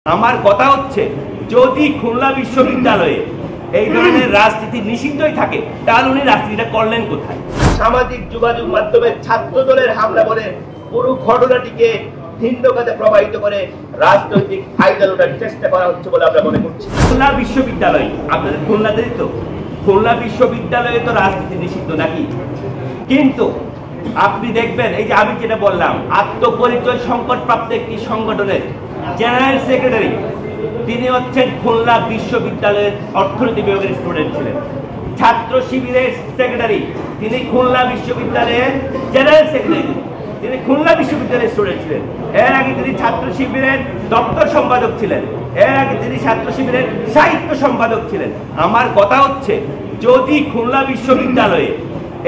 আমার কথা হচ্ছে যদি খুলনা বিশ্ববিদ্যালয়ে এই ধরনের রাজনীতি নিষিদ্ধই থাকে তাহলে উনি রাজনীতিটা করলেন কোথায়? সামাজিক যোগাযোগ মাধ্যমে ছাত্র দলের হামলা বলে পুরো ঘটনাটিকে ভিন্ন কাজে প্রবাহিত করে রাজনৈতিক ফায়দা লোটার চেষ্টা করা হচ্ছে বলে আমরা মনে করছি। খুলনা বিশ্ববিদ্যালয় আপনাদের খুলনাতেই তো, খুলনা বিশ্ববিদ্যালয়ে তো রাজনীতি নিষিদ্ধ নাকি? কিন্তু আপনি দেখবেন এই যে আমি যেটা বললাম, আত্মপরিচয় সংকটপ্রাপ্ত একটি সংগঠনের জেনারেল সেক্রেটারি, তিনি হচ্ছেন খুলনা বিশ্ববিদ্যালয়ের অর্থনীতি বিভাগের স্টুডেন্ট ছিলেন। ছাত্র শিবিরের সেক্রেটারি, তিনি খুলনা বিশ্ববিদ্যালয়ের জেনারেল সেক্রেটারি, তিনি খুলনা বিশ্ববিদ্যালয়ের স্টুডেন্ট ছিলেন। এর আগে তিনি ছাত্র শিবিরের দপ্তর সম্পাদক ছিলেন, এর আগে তিনি ছাত্র শিবিরের সাহিত্য সম্পাদক ছিলেন। আমার কথা হচ্ছে যদি খুলনা বিশ্ববিদ্যালয়ে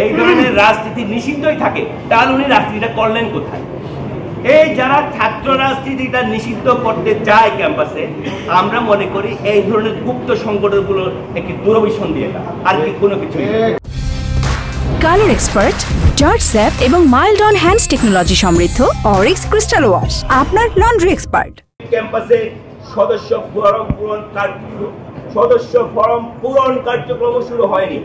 এই ধরনের রাজনীতি নিষিদ্ধই থাকে তাহলে উনি রাজনীতিটা করলেন কোথায়? এই যারা ছাত্র রাজনীতিটা নিষিদ্ধ করতে চায় ক্যাম্পাসে, আমরা মনে করি এই ধরনের গুপ্ত সংগঠনগুলোর একটি দূরভিসন দিয়ে, আর কি কোনো কিছু। কালার এক্সপার্ট, জর্জ স্যাপ এবং মাইল্ড অন হ্যান্ডস টেকনোলজি সমৃদ্ধ অরিক্স ক্রিস্টাল ওয়াশ আপনার লন্ড্রি এক্সপার্ট। ক্যাম্পাসে সদস্য ফরম পূরণ কার্যক্রম শুরু হয়নি,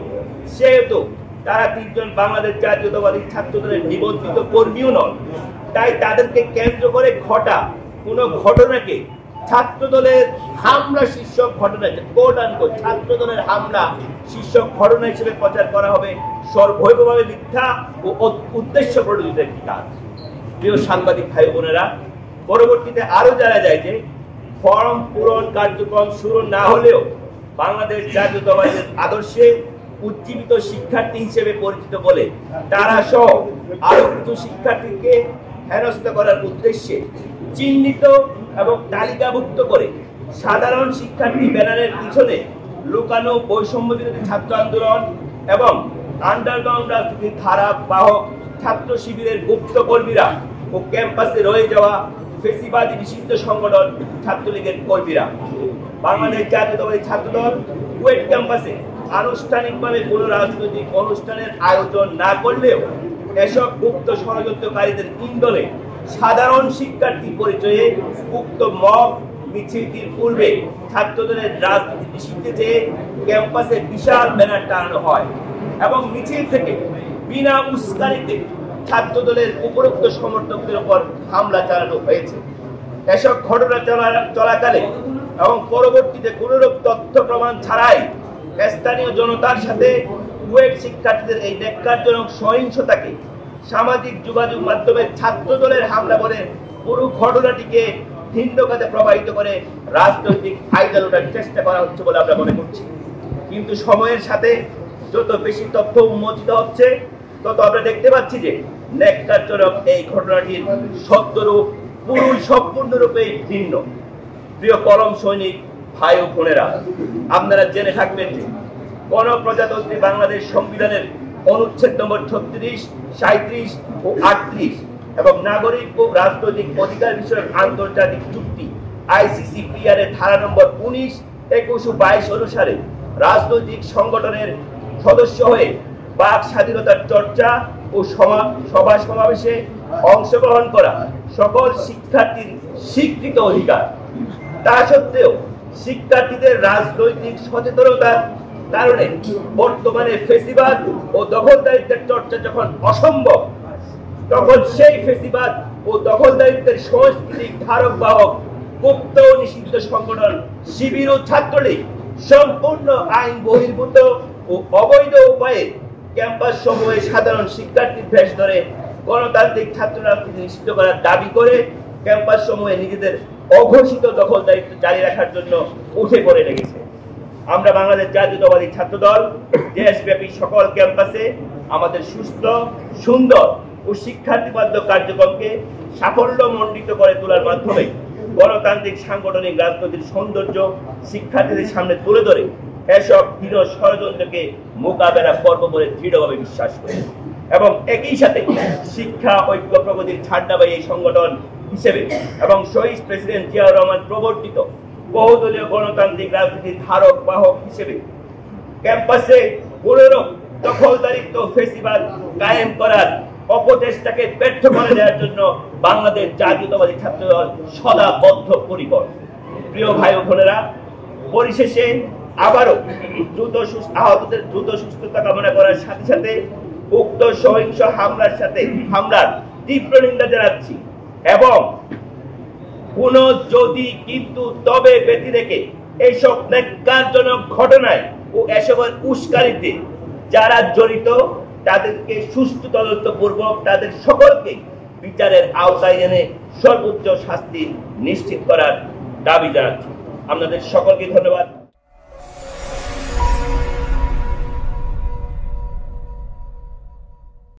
সেহেতু তারা তিনজন বাংলাদেশ জাতীয়তাবাদী ছাত্রদলের নিবন্ধিত কর্মীও নন। তাই তাদেরকে কেন্দ্র করে ঘটা কোন ঘটনাকে ছাত্রদলের হামলা শীর্ষক ঘটনা, ছাত্রদলের হামলা শীর্ষক ঘটনা হিসেবে প্রচার করা হবে সর্বৈবভাবে মিথ্যা ও উদ্দেশ্য প্রণোদিত একটি কাজ। প্রিয় সাংবাদিক ভাই বোনেরা, পরবর্তীতে আরো জানা যায় যে ফর্ম পূরণ কার্যক্রম শুরু না হলেও বাংলাদেশ জাতীয়তাবাদের আদর্শে উজ্জীবিত শিক্ষার্থী হিসেবে পরিচিত বলে তারা সহ আরো কিছু শিক্ষার্থীকে হেনস্থা করার উদ্দেশ্যে চিহ্নিত এবং তালিকাভুক্ত করে সাধারণ শিক্ষার্থী ব্যানারের পিছনে লুকানো বৈষম্য বিরোধী ছাত্র আন্দোলন এবং আন্ডারগ্রাউন্ড রাজনীতির ধারা বাহক ছাত্র শিবিরের গুপ্ত কর্মীরা ও ক্যাম্পাসে রয়ে যাওয়া ফেসিবাদী নিষিদ্ধ সংগঠন ছাত্রলীগের কর্মীরা বাংলাদেশ জাতীয়তাবাদী ছাত্রদল কুয়েট ক্যাম্পাসে আনুষ্ঠানিকভাবে কোন রাজনৈতিক অনুষ্ঠানের আয়োজন না করলেও এসব গুপ্ত ষড়যন্ত্রকারীদের ইন্ধনে সাধারণ শিক্ষার্থী পরিচয়ে উক্ত মব মিছিলটির পূর্বে ছাত্রদলের রাজনীতি নিষিদ্ধে চেয়ে ক্যাম্পাসে বিশাল ব্যানার টানানো হয় এবং মিছিল থেকে বিনা উস্কানিতে ছাত্রদলের উপরোক্ত সমর্থকদের উপর হামলা চালানো হয়েছে। এসব ঘটনা চলাকালে এবং পরবর্তীতে কোনরূপ তথ্য প্রমাণ ছাড়াই স্থানীয় জনতার সাথে কুয়েট শিক্ষার্থীদের এই ন্যাক্কারজনক সহিংসতাকে সামাজিক যোগাযোগ মাধ্যমে ছাত্র দলের হামলা বলে পুরো ঘটনাটিকে ভিন্ন কাজে প্রবাহিত করে রাজনৈতিক ফায়দা লোটার চেষ্টা করা হচ্ছে বলে আমরা মনে করছি। কিন্তু সময়ের সাথে যত বেশি তথ্য উন্মোচিত হচ্ছে তত আমরা দেখতে পাচ্ছি যে ন্যাক্কারজনক এই ঘটনাটির সত্যরূপ পুরোই সম্পূর্ণরূপে ভিন্ন। প্রিয় কলম সৈনিক ভাই ও বোনেরা, আপনারা জেনে থাকবেন যে গণপ্রজাতন্ত্রী বাংলাদেশ সংবিধানের অনুচ্ছেদ নম্বর 36, 37 ও 38 এবং নাগরিক ও রাজনৈতিক অধিকার বিষয়ক আন্তর্জাতিক চুক্তি ICCPR এর ধারা নম্বর 19, 21 ও 22 অনুসারে রাজনৈতিক সংগঠনের সদস্য হয়ে বাক স্বাধীনতার চর্চা ও সভা সমাবেশে অংশগ্রহণ করা সকল শিক্ষার্থীর স্বীকৃত অধিকার। তা সত্ত্বেও শিক্ষার্থীদের রাজনৈতিক সচেতনতার কারণে বর্তমানে ফেসিবাদ ও দখলদারিত্বের চর্চা যখন অসম্ভব, তখন সেই ফেসিবাদ ও দখলদারিত্বের সাংস্কৃতিক ধারক বাহক গুপ্ত নিষিদ্ধ সংগঠন শিবির ও ছাত্রলীগ সম্পূর্ণ আইন বহির্ভূত ও অবৈধ উপায়ে ক্যাম্পাস সমূহে সাধারণ শিক্ষার্থীর ভেষ ধরে গণতান্ত্রিক ছাত্র রাজনীতি নিষিদ্ধ করার দাবি করে ক্যাম্পাস সমূহে নিজেদের অঘোষিত দখলদারিত্ব জারি রাখার জন্য উঠে পড়ে লেগেছে। আমরা বাংলাদেশ জাতীয়তাবাদী ছাত্রদল দেশব্যাপী সকল ক্যাম্পাসে আমাদের সুস্থ, সুন্দর ও শিক্ষার্থীবাধ্য কার্যক্রমকে সাফল্যমণ্ডিত করে তোলার মাধ্যমে গণতান্ত্রিক সাংগঠনিক রাজনীতির সৌন্দর্য শিক্ষার্থীদের সামনে তুলে ধরে এসব হীন ষড়যন্ত্রকে মোকাবেলা করব বলে দৃঢ়ভাবে বিশ্বাস করি এবং একই সাথে শিক্ষা ঐক্য প্রগতির ঝান্ডাবাহী এই সংগঠন হিসেবে এবং শহীদ প্রেসিডেন্ট জিয়াউর রহমান প্রবর্তিত বহুদলীয় গণতান্ত্রিক রাজনীতির ধারক বাহক হিসেবে ক্যাম্পাসে পুনরূপ দখলদারিত্ব ফেসিবাদ কায়েম করার অপচেষ্টাকে ব্যর্থ করে দেওয়ার জন্য বাংলাদেশ জাতীয়তাবাদী ছাত্রদল সদা বদ্ধপরিকর। প্রিয় ভাই ও বোনেরা, পরিশেষে আবারও আহতদের দ্রুত সুস্থতা কামনা করার সাথে সাথে উক্ত সহিংস হামলার তীব্র নিন্দা জানাচ্ছি এবং কোন যদি কিন্তু তবে ব্যতি রেখে এইসব ন্যাক্কারজনক ঘটনায় ও এসবের উস্কানিতে যারা জড়িত তাদেরকে সুষ্ঠু তদন্তপূর্বক তাদের সকলকে বিচারের আওতায় এনে সর্বোচ্চ শাস্তি নিশ্চিত করার দাবি জানাচ্ছি। আপনাদের সকলকে ধন্যবাদ।